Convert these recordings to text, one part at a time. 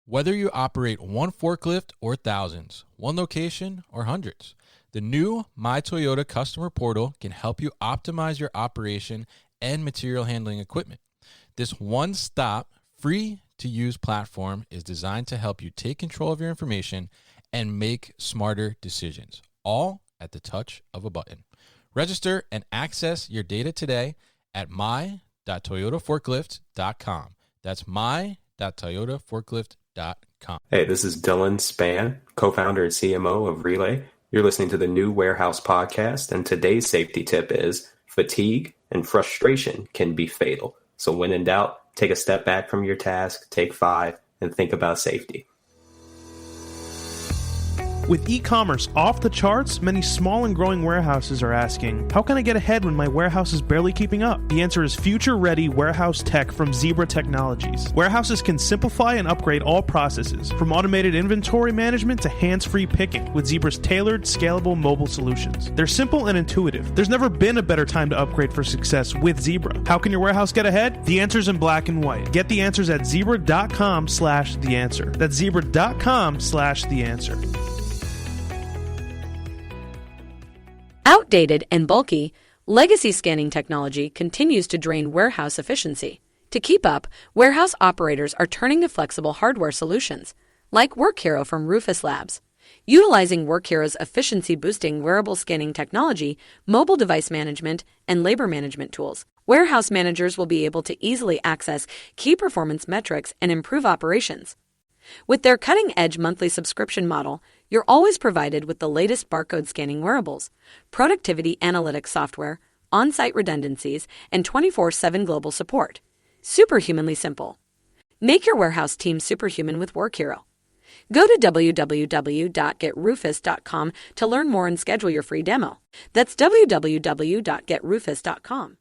Whether you operate one forklift or thousands, one location or hundreds, the new My Toyota customer portal can help you optimize your operation and material handling equipment. This one-stop, free-to-use platform is designed to help you take control of your information and make smarter decisions, all at the touch of a button. Register and access your data today at my.toyotaforklift.com. That's my.toyotaforklift.com. Hey, this is Dillon, Spann, co-founder and CMO of Relai. You're listening to the New Warehouse podcast, and today's safety tip is fatigue and frustration can be fatal. So when in doubt, take a step back from your task, take 5, and think about safety. With e-commerce off the charts, many small and growing warehouses are asking, how can I get ahead when my warehouse is barely keeping up? The answer is future-ready warehouse tech from Zebra Technologies. Warehouses can simplify and upgrade all processes, from automated inventory management to hands-free picking, with Zebra's tailored, scalable mobile solutions. They're simple and intuitive. There's never been a better time to upgrade for success with Zebra. How can your warehouse get ahead? The answer's in black and white. Get the answers at zebra.com/theanswer. That's zebra.com/theanswer. Outdated and bulky, legacy scanning technology continues to drain warehouse efficiency. To keep up, warehouse operators are turning to flexible hardware solutions, like WorkHero from Rufus Labs. Utilizing WorkHero's efficiency-boosting wearable scanning technology, mobile device management, and labor management tools, warehouse managers will be able to easily access key performance metrics and improve operations. With their cutting-edge monthly subscription model, you're always provided with the latest barcode scanning wearables, productivity analytics software, on-site redundancies, and 24/7 global support. Superhumanly simple. Make your warehouse team superhuman with WorkHero. Go to www.getrufus.com to learn more and schedule your free demo. That's www.getrufus.com.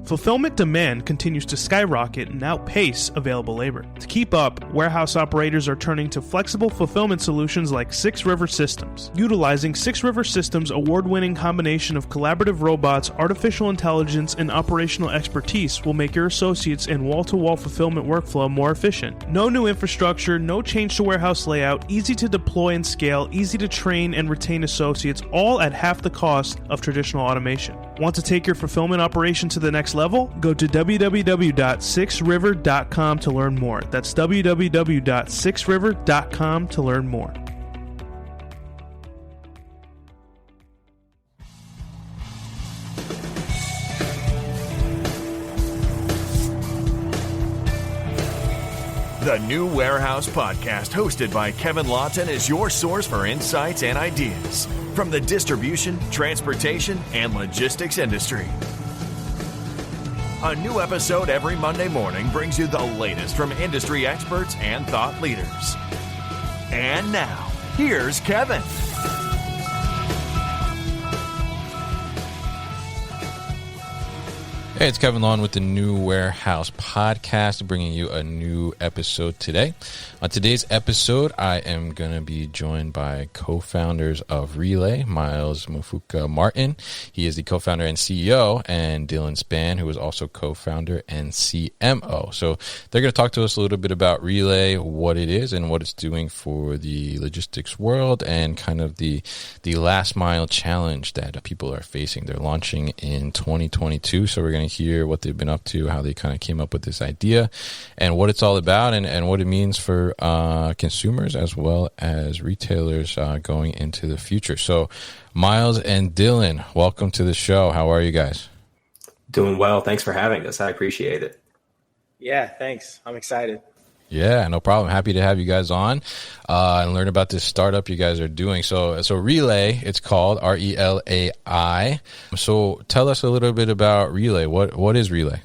Fulfillment demand continues to skyrocket and outpace available labor. To keep up, warehouse operators are turning to flexible fulfillment solutions like 6 River Systems. Utilizing 6 River Systems' award-winning combination of collaborative robots, artificial intelligence, and operational expertise will make your associates and wall-to-wall fulfillment workflow more efficient. No new infrastructure, no change to warehouse layout, easy to deploy and scale, easy to train and retain associates, all at half the cost of traditional automation. Want to take your fulfillment operation to the next level? Go to www.6river.com to learn more. That's www.6river.com to learn more. The New Warehouse podcast, hosted by Kevin Lawton, is your source for insights and ideas from the distribution, transportation, and logistics industry. A new episode every Monday morning brings you the latest from industry experts and thought leaders. And now, here's Kevin. Hey, it's Kevin Lawton with the New Warehouse podcast, bringing you a new episode today. On today's episode, I am going to be joined by co-founders of Relai, Miles Mufuka Martin. He is the co-founder and CEO, and Dillon Spann, who is also co-founder and CMO. So they're going to talk to us a little bit about Relai, what it is and what it's doing for the logistics world, and kind of the last mile challenge that people are facing. They're launching in 2022, so we're going to hear what they've been up to, how they kind of came up with this idea, and what it's all about, and what it means for consumers as well as retailers going into the future. So Miles and Dillon, welcome to the show. How are you guys? Doing well. Thanks for having us. I appreciate it. Yeah, thanks. I'm excited. Yeah, no problem. Happy to have you guys on and learn about this startup you guys are doing. So Relai, it's called RELAI. So tell us a little bit about Relai. What is Relai?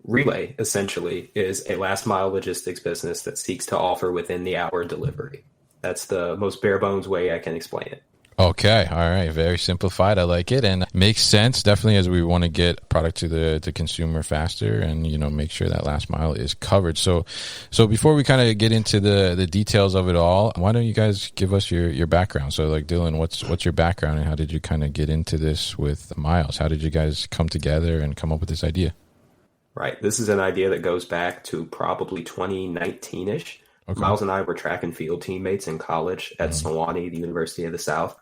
Relai essentially is a last mile logistics business that seeks to offer within the hour delivery. That's the most bare bones way I can explain it. Okay. All right. Very simplified. I like it. And makes sense, definitely, as we want to get product to the consumer faster and, make sure that last mile is covered. So before we kind of get into the details of it all, why don't you guys give us your background? So like Dillon, what's your background and how did you kind of get into this with Miles? How did you guys come together and come up with this idea? Right. This is an idea that goes back to probably 2019-ish. Okay. Miles and I were track and field teammates in college at Sewanee, the University of the South.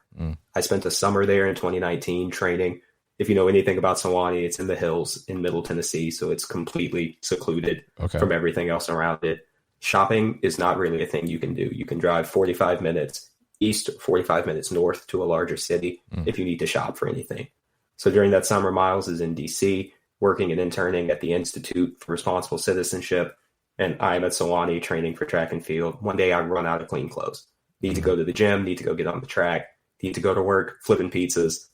I spent a summer there in 2019 training. If you know anything about Sewanee, it's in the hills in Middle Tennessee, so it's completely secluded from everything else around it. Shopping is not really a thing you can do. You can drive 45 minutes east, 45 minutes north to a larger city if you need to shop for anything. So during that summer, Miles is in D.C., working and interning at the Institute for Responsible Citizenship, and I'm at Sewanee training for track and field. One day I run out of clean clothes. Need to go to the gym, need to go get on the track, need to go to work flipping pizzas,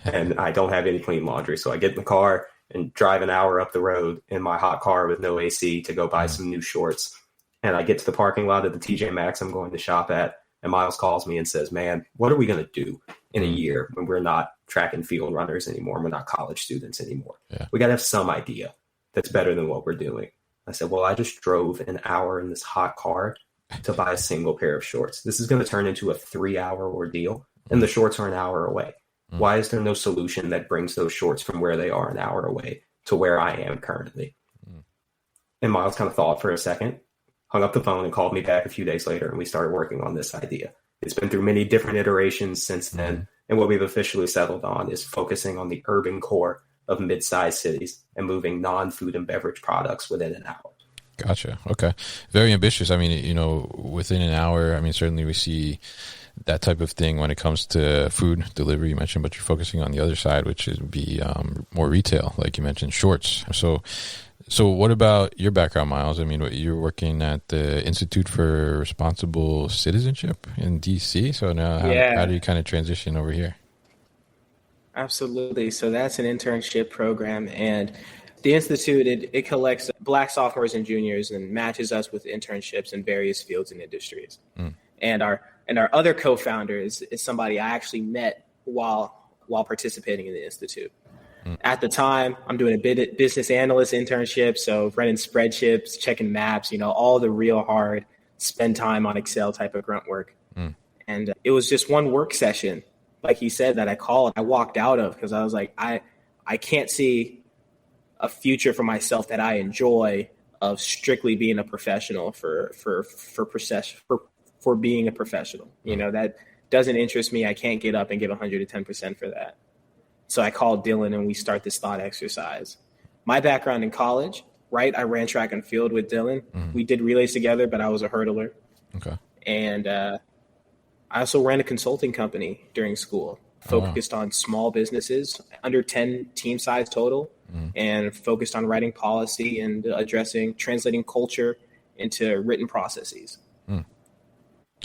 and I don't have any clean laundry. So I get in the car and drive an hour up the road in my hot car with no AC to go buy some new shorts. And I get to the parking lot of the TJ Maxx I'm going to shop at, and Miles calls me and says, man, what are we going to do in a year when we're not track and field runners anymore? We're not college students anymore. Yeah. We got to have some idea that's better than what we're doing. I said, well, I just drove an hour in this hot car to buy a single pair of shorts. This is going to turn into a 3-hour ordeal, and the shorts are an hour away. Why is there no solution that brings those shorts from where they are an hour away to where I am currently? And Miles kind of thought for a second, hung up the phone, and called me back a few days later, and we started working on this idea. It's been through many different iterations since then, and what we've officially settled on is focusing on the urban core of mid-sized cities and moving non-food and beverage products within an hour. Gotcha. Okay. Very ambitious. I mean, within an hour, I mean, certainly we see that type of thing when it comes to food delivery, you mentioned, but you're focusing on the other side, which would be more retail, like you mentioned, shorts. So what about your background, Miles? I mean, you're working at the Institute for Responsible Citizenship in D.C. So now how do you kind of transition over here? Absolutely. So that's an internship program, and the Institute, it collects Black sophomores and juniors and matches us with internships in various fields and industries. And our other co-founder is somebody I actually met while participating in the Institute. At the time, I'm doing a business analyst internship, so running spreadsheets, checking maps, all the real hard spend time on Excel type of grunt work. And it was just one work session, like he said, that I walked out of because I was like, I can't see a future for myself that I enjoy of strictly being a professional for being a professional. That doesn't interest me. I can't get up and give 110% for that. So I called Dillon and we start this thought exercise. My background in college, right? I ran track and field with Dillon. We did relays together, but I was a hurdler. Okay. And I also ran a consulting company during school, focused on small businesses, under 10 team size total, and focused on writing policy and translating culture into written processes.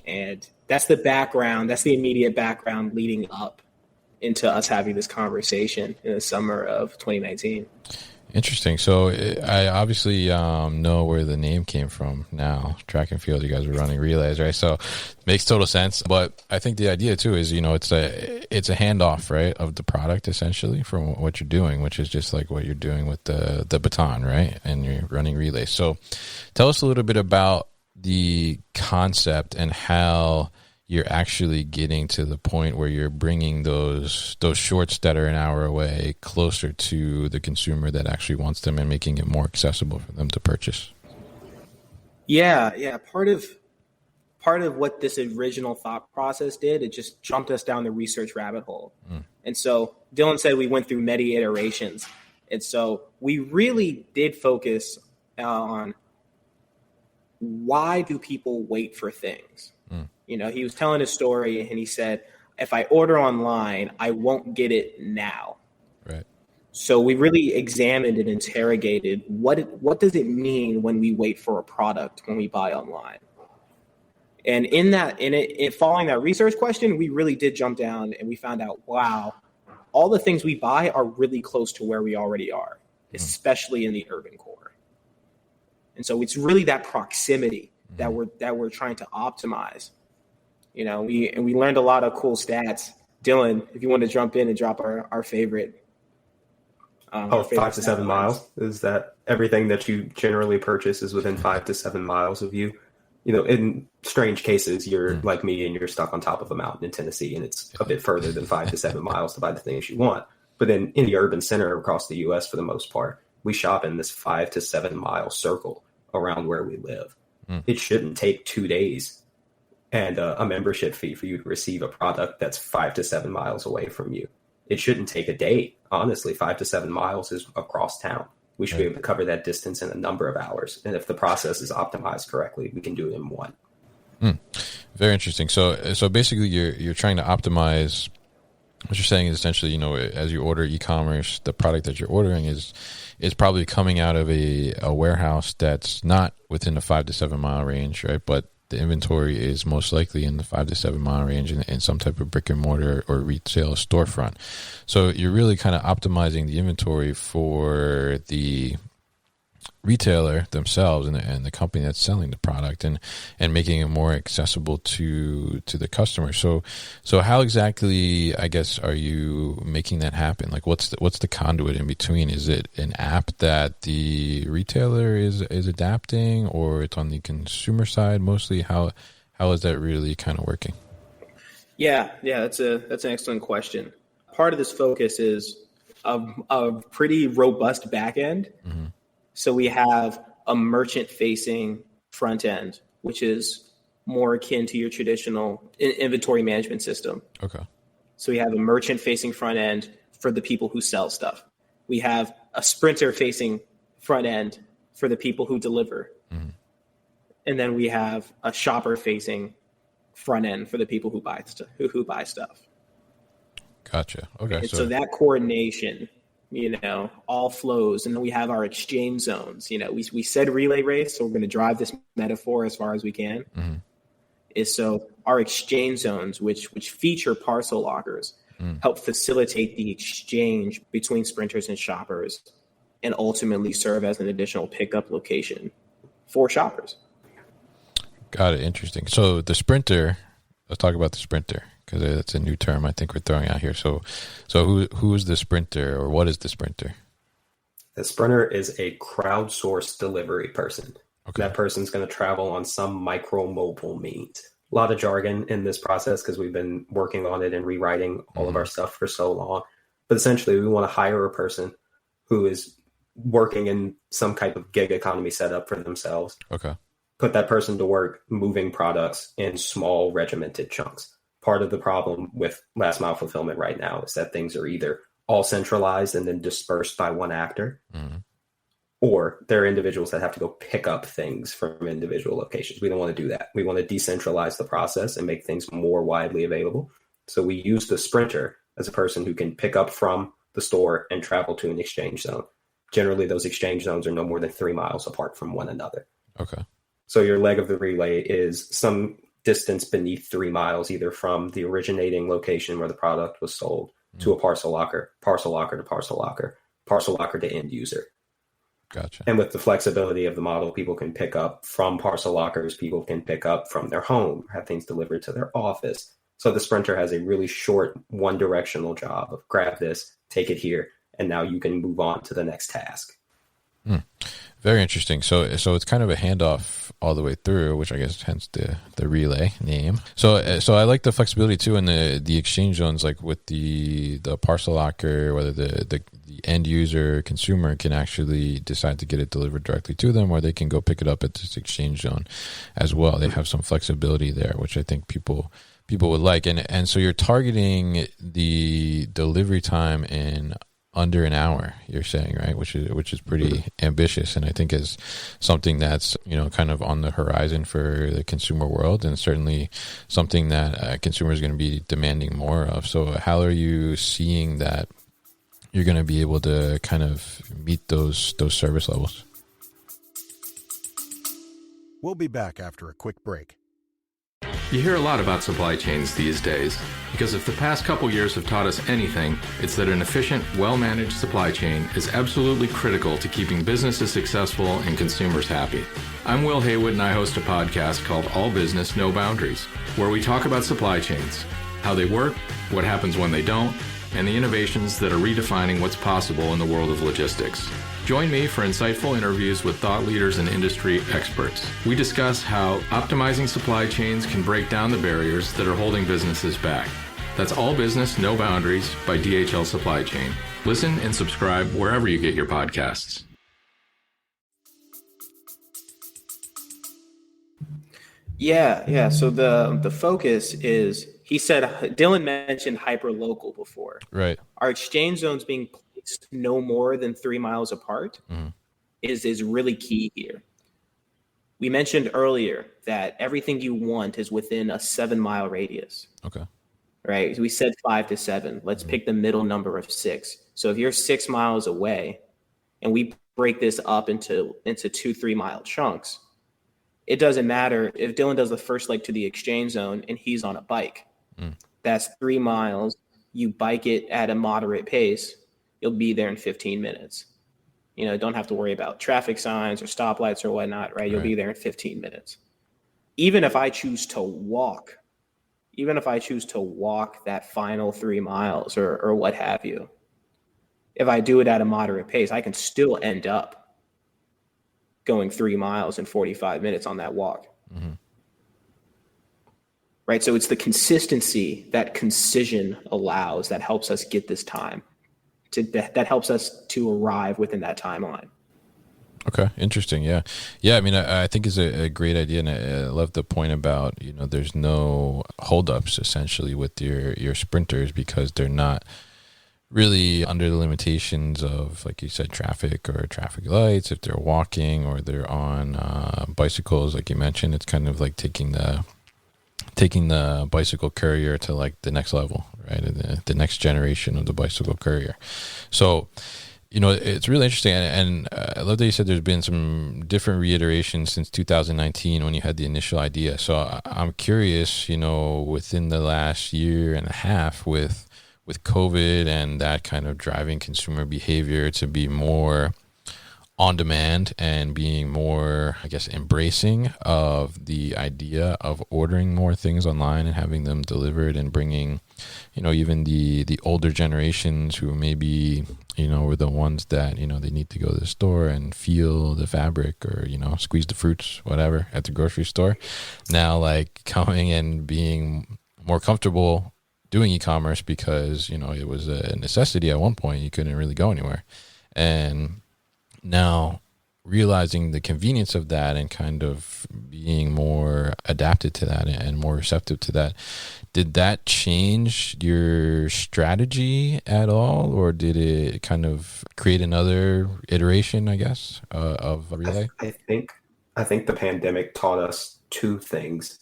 And that's the background. That's the immediate background leading up into us having this conversation in the summer of 2019. Interesting. So I obviously know where the name came from now. Track and field, you guys were running relays, right? So it makes total sense. But I think the idea too is, it's a handoff, right, of the product essentially from what you're doing, which is just like what you're doing with the baton, right? And you're running relays. So tell us a little bit about the concept and how you're actually getting to the point where you're bringing those shorts that are an hour away closer to the consumer that actually wants them and making it more accessible for them to purchase. Yeah. Part of what this original thought process did, it just jumped us down the research rabbit hole. And so Dillon said we went through many iterations. And so we really did focus on why do people wait for things? He was telling a story and he said, if I order online, I won't get it now. Right. So we really examined and interrogated what does it mean when we wait for a product when we buy online? And in following that research question, we really did jump down and we found out, wow, all the things we buy are really close to where we already are, especially in the urban core. And so it's really that proximity that we're trying to optimize. We learned a lot of cool stats. Dillon, if you want to jump in and drop our favorite. 5 to 7 miles. Is that everything that you generally purchase is within 5 to 7 miles of you? In strange cases, you're like me and you're stuck on top of a mountain in Tennessee and it's a bit further than 5 to 7 miles to buy the things you want. But then in the urban center across the U.S., for the most part, we shop in this 5 to 7 mile circle around where we live. It shouldn't take 2 days and a membership fee for you to receive a product that's 5 to 7 miles away from you. It shouldn't take a day. Honestly, 5 to 7 miles is across town. We should be able to cover that distance in a number of hours. And if the process is optimized correctly, we can do it in one. Very interesting. So basically you're trying to optimize. What you're saying is essentially, as you order e-commerce, the product that you're ordering is probably coming out of a warehouse that's not within the 5 to 7 mile range, right? But the inventory is most likely in the 5 to 7 mile range in some type of brick and mortar or retail storefront. So you're really kind of optimizing the inventory for the retailer themselves and the company that's selling the product and making it more accessible to the customer. So how exactly, I guess, are you making that happen? Like what's the conduit in between? Is it an app that the retailer is adapting, or it's on the consumer side mostly? How is that really kind of working? Yeah, that's an excellent question. Part of this focus is a pretty robust back end. Mm-hmm. So we have a merchant-facing front end, which is more akin to your traditional inventory management system. Okay. So we have a merchant-facing front end for the people who sell stuff. We have a sprinter-facing front end for the people who deliver. Mm-hmm. And then we have a shopper-facing front end for the people who buy stuff. Gotcha. Okay. And so that coordination, all flows. And then we have our exchange zones. We said relay race, so we're going to drive this metaphor as far as we can. Mm-hmm. Is so our exchange zones, which feature parcel lockers, help facilitate the exchange between sprinters and shoppers and ultimately serve as an additional pickup location for shoppers. Got it. Interesting. So the sprinter, let's talk about the sprinter, because it's a new term I think we're throwing out here. So who is the sprinter, or what is the sprinter? The sprinter is a crowdsourced delivery person. Okay. That person's going to travel on some micro mobile means. A lot of jargon in this process because we've been working on it and rewriting all of our stuff for so long. But essentially, we want to hire a person who is working in some type of gig economy setup for themselves. Okay. Put that person to work moving products in small regimented chunks. Part of the problem with last mile fulfillment right now is that things are either all centralized and then dispersed by one actor, or there are individuals that have to go pick up things from individual locations. We don't want to do that. We want to decentralize the process and make things more widely available. So we use the sprinter as a person who can pick up from the store and travel to an exchange zone. Generally, those exchange zones are no more than 3 miles apart from one another. Okay. So your leg of the relay is some distance beneath 3 miles, either from the originating location where the product was sold to a parcel locker to parcel locker to end user. Gotcha. And with the flexibility of the model, people can pick up from parcel lockers, people can pick up from their home, have things delivered to their office. So the sprinter has a really short one-directional job of grab this, take it here, and now you can move on to the next task. Very interesting. So it's kind of a handoff all the way through, which I guess hence the relay name. So I like the flexibility too in the exchange zones, like with the parcel locker, whether the end user consumer can actually decide to get it delivered directly to them, or they can go pick it up at this exchange zone as well. They have some flexibility there, which I think people would like. And so you're targeting the delivery time in under an hour, you're saying, right? Which is pretty ambitious, and I think is something that's kind of on the horizon for the consumer world, and certainly something that consumers are going to be demanding more of. So how are you seeing that you're going to be able to kind of meet those service levels? We'll be back after a quick break. You hear a lot about supply chains these days, because if the past couple years have taught us anything, it's that an efficient, well-managed supply chain is absolutely critical to keeping businesses successful and consumers happy. I'm Will Haywood, and I host a podcast called All Business, No Boundaries, where we talk about supply chains, how they work, what happens when they don't, and the innovations that are redefining what's possible in the world of logistics. Join me for insightful interviews with thought leaders and industry experts. We discuss how optimizing supply chains can break down the barriers that are holding businesses back. That's All Business, No Boundaries by DHL Supply Chain. Listen and subscribe wherever you get your podcasts. Yeah. So the focus is, he said, Dillon mentioned hyper local before. Right. Our exchange zones being placed no more than 3 miles apart is really key here. We mentioned earlier that everything you want is within a 7-mile radius. Okay. Right? We said 5 to 7. Let's pick the middle number of 6. So if you're 6 miles away and we break this up into 2 3-mile chunks, it doesn't matter if Dillon does the first leg to the exchange zone and he's on a bike. That's 3 miles. You bike it at a moderate pace, you'll be there in 15 minutes. Don't have to worry about traffic signs or stoplights or whatnot, right? You'll be there in 15 minutes. Even if I choose to walk that final 3 miles or what have you, if I do it at a moderate pace, I can still end up going 3 miles in 45 minutes on that walk. Right? So it's the consistency that concision allows that helps us get this time, that helps us to arrive within that timeline. Okay, interesting. Yeah. I mean, I think it's a great idea, and I love the point about there's no holdups essentially with your sprinters, because they're not really under the limitations of, like you said, traffic or traffic lights. If they're walking or they're on bicycles, like you mentioned, it's kind of like taking the bicycle courier to like the next level, right? The next generation of the bicycle courier. So, it's really interesting. And I love that you said there's been some different reiterations since 2019 when you had the initial idea. So I'm curious, within the last year and a half with COVID and that kind of driving consumer behavior to be more on demand and being more, I guess, embracing of the idea of ordering more things online and having them delivered, and bringing, even the older generations who maybe, were the ones that, they need to go to the store and feel the fabric or, squeeze the fruits, whatever, at the grocery store. Now, like, coming and being more comfortable doing e-commerce because, it was a necessity at one point. You couldn't really go anywhere. And now realizing the convenience of that and kind of being more adapted to that and more receptive to that, did that change your strategy at all, or did it kind of create another iteration, I guess, of Relai? I think the pandemic taught us two things.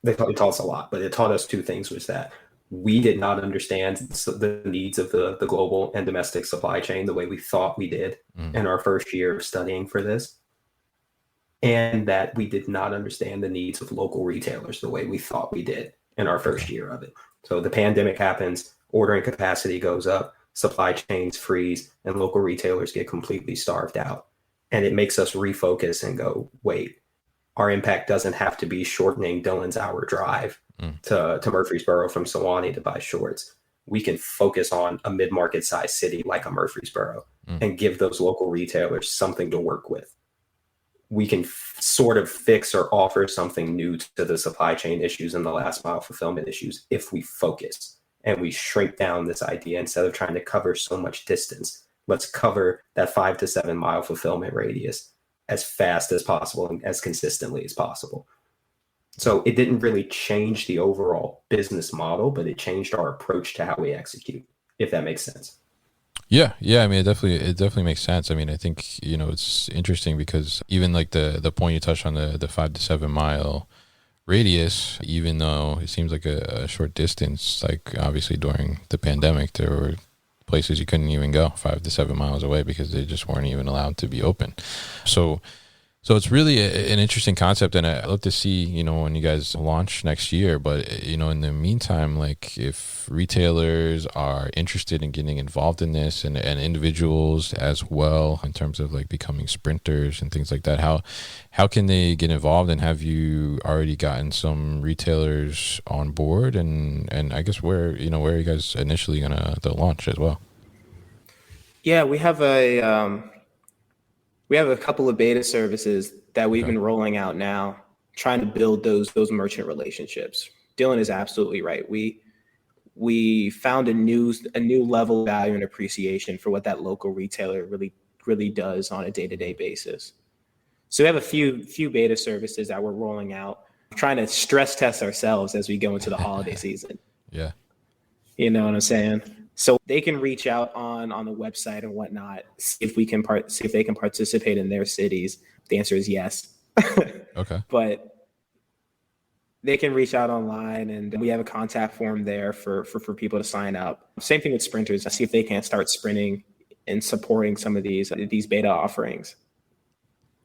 It taught us a lot, but it taught us two things. Was that we did not understand the needs of the global and domestic supply chain the way we thought we did in our first year of studying for this. And that we did not understand the needs of local retailers the way we thought we did in our first year of it. So the pandemic happens, ordering capacity goes up, supply chains freeze, and local retailers get completely starved out. And it makes us refocus and go, wait, our impact doesn't have to be shortening Dillon's hour drive to Murfreesboro from Sewanee to buy shorts. We can focus on a mid-market size city like a Murfreesboro and give those local retailers something to work with. We can sort of fix or offer something new to the supply chain issues and the last mile fulfillment issues if we focus and we shrink down this idea. Instead of trying to cover so much distance, let's cover that 5 to 7 mile fulfillment radius as fast as possible and as consistently as possible. So it didn't really change the overall business model, but it changed our approach to how we execute, if that makes sense. Yeah. I mean, it definitely makes sense. I mean, I think, it's interesting because even like the point you touched on, the 5 to 7 mile radius, even though it seems like a short distance, like obviously during the pandemic, there were places you couldn't even go 5 to 7 miles away because they just weren't even allowed to be open. So it's really an interesting concept, and I love to see, when you guys launch next year. But, in the meantime, like if retailers are interested in getting involved in this and individuals as well, in terms of like becoming sprinters and things like that, how can they get involved? And have you already gotten some retailers on board? And I guess where are you guys initially going to launch as well? Yeah, we have a couple of beta services that we've been rolling out now, trying to build those merchant relationships. Dillon is absolutely right. We found a new level of value and appreciation for what that local retailer really does on a day-to-day basis. So we have a few beta services that we're rolling out. trying to stress test ourselves as we go into the holiday season. Yeah. You know what I'm saying? So they can reach out on the website and whatnot, see if they can participate in their cities. The answer is yes. Okay. But they can reach out online, and we have a contact form there for people to sign up. Same thing with sprinters. See if they can start sprinting and supporting some of these beta offerings.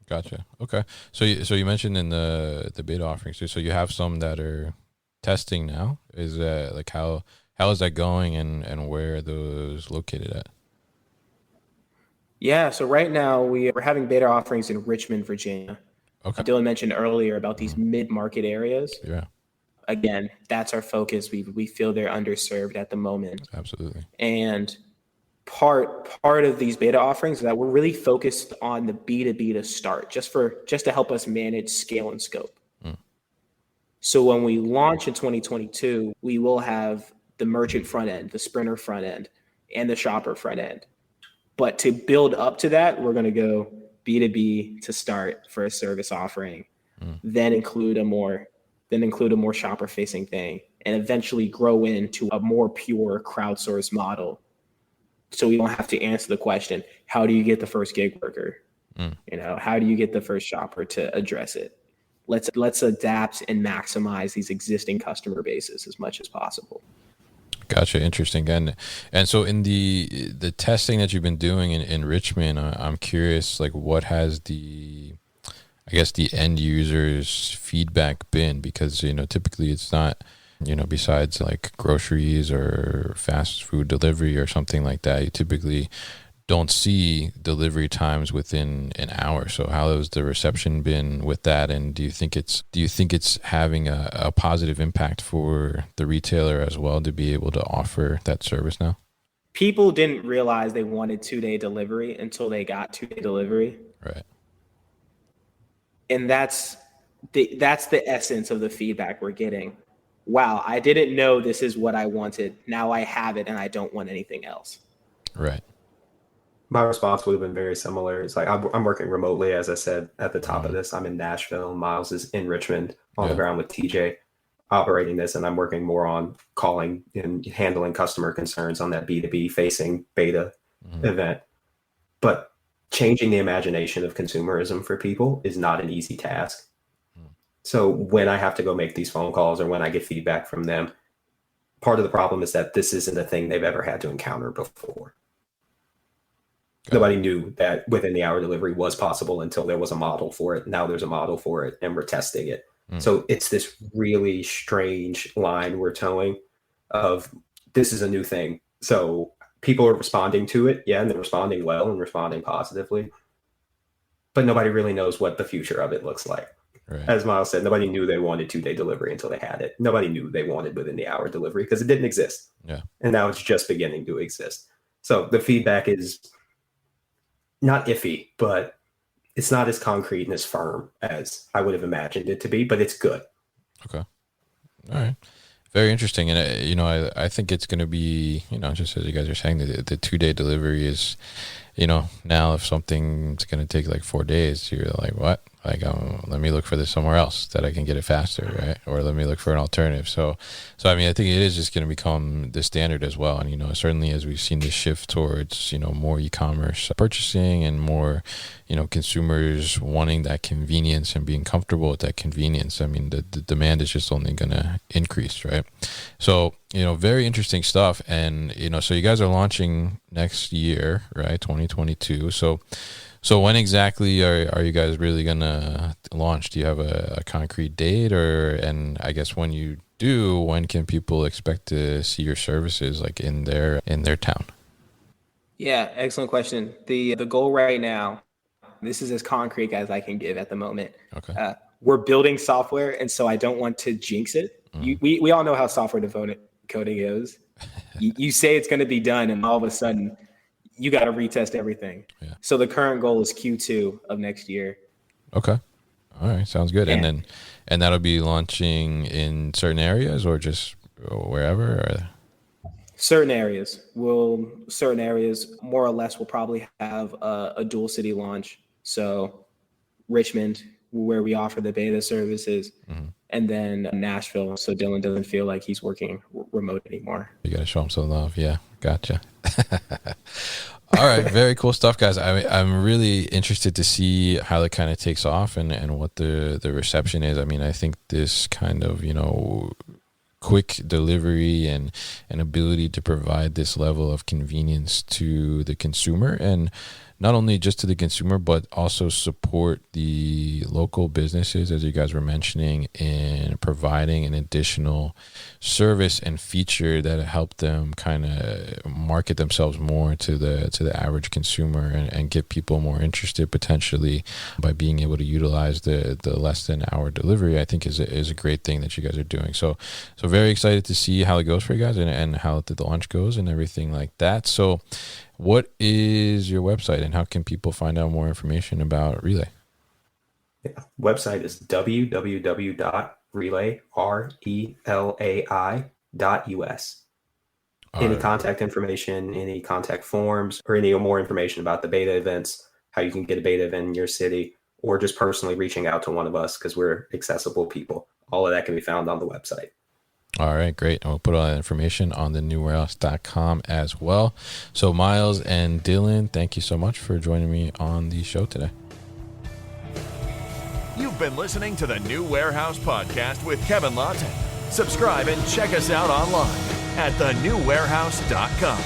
Gotcha. Okay. So you mentioned in the beta offerings too. So you have some that are testing now. Is that like how is that going, and where are those located at? Yeah. So right now we're having beta offerings in Richmond, Virginia. Okay. Dillon mentioned earlier about these mid-market areas. Yeah. Again, that's our focus. We feel they're underserved at the moment. Absolutely. And part of these beta offerings is that we're really focused on the B2B to start, just to help us manage scale and scope. So when we launch in 2022, we will have the merchant front end, the sprinter front end, and the shopper front end. But to build up to that, we're going to go B2B to start for a service offering, then include a more shopper facing thing, and eventually grow into a more pure crowdsourced model. So we don't have to answer the question, how do you get the first gig worker? How do you get the first shopper to address it? Let's adapt and maximize these existing customer bases as much as possible. Gotcha. Interesting. And so in the testing that you've been doing in Richmond, I'm curious, like, what has the end users feedback been? Because, typically it's not, besides like groceries or fast food delivery or something like that, you typically don't see delivery times within an hour. So how has the reception been with that? And do you think it's having a positive impact for the retailer as well to be able to offer that service now? People didn't realize they wanted 2-day delivery until they got 2-day delivery. Right. And that's the essence of the feedback we're getting. Wow, I didn't know this is what I wanted. Now I have it and I don't want anything else. Right. My response would have been very similar. It's like I'm working remotely, as I said at the top of this. I'm in Nashville. Miles is in Richmond on the ground with TJ operating this, and I'm working more on calling and handling customer concerns on that B2B facing beta event. But changing the imagination of consumerism for people is not an easy task. So when I have to go make these phone calls or when I get feedback from them, part of the problem is that this isn't a thing they've ever had to encounter before. Nobody knew that within the hour delivery was possible until there was a model for it. Now there's a model for it and we're testing it. So it's this really strange line we're towing of this is a new thing. So people are responding to it. Yeah. And they're responding well and responding positively. But nobody really knows what the future of it looks like. Right. As Miles said, nobody knew they wanted 2-day delivery until they had it. Nobody knew they wanted within the hour delivery because it didn't exist. Yeah. And now it's just beginning to exist. So the feedback is not iffy, but it's not as concrete and as firm as I would have imagined it to be, but it's good. Okay. All right. Very interesting. And, I think it's going to be, just as you guys are saying, the 2-day delivery is, now if something's going to take like 4 days, you're like, what? Like, let me look for this somewhere else that I can get it faster, right? Or let me look for an alternative. So I mean, I think it is just going to become the standard as well. And, certainly as we've seen this shift towards, more e-commerce purchasing and more, consumers wanting that convenience and being comfortable with that convenience, I mean, the demand is just only going to increase, right? So, very interesting stuff. And, so you guys are launching next year, right? 2022. So when exactly are you guys really gonna launch? Do you have a concrete date, and I guess when you do, when can people expect to see your services like in their town? Yeah, excellent question. The goal right now, this is as concrete as I can give at the moment. Okay. We're building software, and so I don't want to jinx it. We all know how software development coding goes. You say it's going to be done, and all of a sudden, you got to retest everything. Yeah. So the current goal is Q2 of next year. Okay. All right. Sounds good. Yeah. And that'll be launching in certain areas or just wherever? Or? Certain areas. More or less, we'll probably have a dual city launch. So Richmond, where we offer the beta services, and then Nashville, so Dillon doesn't feel like he's working remote anymore. You got to show him some love. Yeah, gotcha. All right, very cool stuff, guys. I'm really interested to see how it kind of takes off and what the reception is. I mean, I think this kind of, quick delivery and ability to provide this level of convenience to the consumer, and not only just to the consumer, but also support the local businesses, as you guys were mentioning, in providing an additional service and feature that help them kind of market themselves more to the average consumer and get people more interested potentially by being able to utilize the less than hour delivery. I think is a great thing that you guys are doing. So very excited to see how it goes for you guys and how the launch goes and everything like that. So what is your website and how can people find out more information about Relai? Yeah. Website is www.relai.us. Any contact information, any contact forms, or any more information about the beta events, how you can get a beta event in your city, or just personally reaching out to one of us because we're accessible people. All of that can be found on the website. All right, great. And we'll put all that information on thenewwarehouse.com as well. So Miles and Dillon, thank you so much for joining me on the show today. You've been listening to the New Warehouse Podcast with Kevin Lawton. Subscribe and check us out online at thenewwarehouse.com.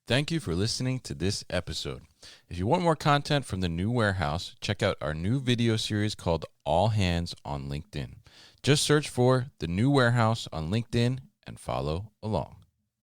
Thank you for listening to this episode. If you want more content from the New Warehouse, check out our new video series called All Hands on LinkedIn. Just search for the New Warehouse on LinkedIn and follow along.